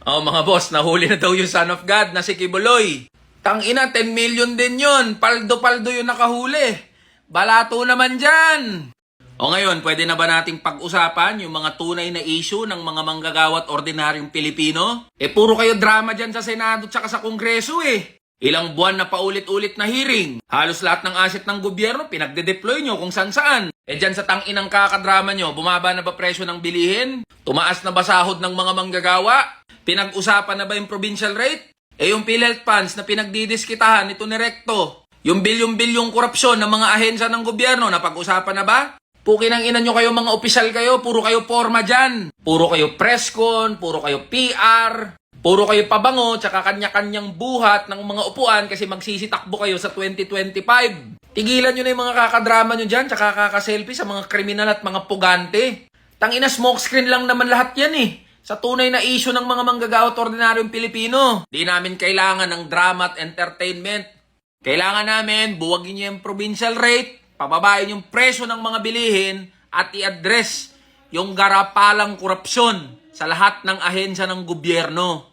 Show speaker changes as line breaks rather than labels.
Oh, mga boss, nahuli na daw yung son of God na si Kibuloy. Tangina, 10 million din yun. Paldo-paldo yung nakahuli. Balato naman dyan. O ngayon, pwede na ba nating pag-usapan yung mga tunay na issue ng mga manggagawa at ordinaryong Pilipino? Puro kayo drama dyan sa Senado at sa Kongreso Ilang buwan na paulit-ulit na hearing. Halos lahat ng asset ng gobyerno, pinagde-deploy nyo kung saan-saan. Dyan sa tanginang kakadrama nyo, bumaba na ba presyo ng bilihin? Tumaas na ba sahod ng mga manggagawa? Pinag-usapan na ba yung provincial rate? Yung PhilHealth funds na pinagdidiskitahan ito ni Recto? Yung bilyong-bilyong korupsyon ng mga ahensya ng gobyerno, napag-usapan na ba? Pukin ang ina nyo kayo, mga opisyal kayo, puro kayo forma dyan. Puro kayo presscon, puro kayo PR, puro kayo pabango, tsaka kanya-kanyang buhat ng mga upuan kasi magsisitakbo kayo sa 2025. Tigilan nyo na yung mga kakadrama nyo dyan, tsaka kakaselfie sa mga kriminal at mga pugante. Tangina, smokescreen lang naman lahat yan sa tunay na issue ng mga manggagawa at ordinaryong Pilipino. Di namin kailangan ng drama at entertainment. Kailangan namin buwagin nyo yung provincial rate, pababain yung presyo ng mga bilihin, at i-address yung garapalang korupsyon sa lahat ng ahensya ng gobyerno.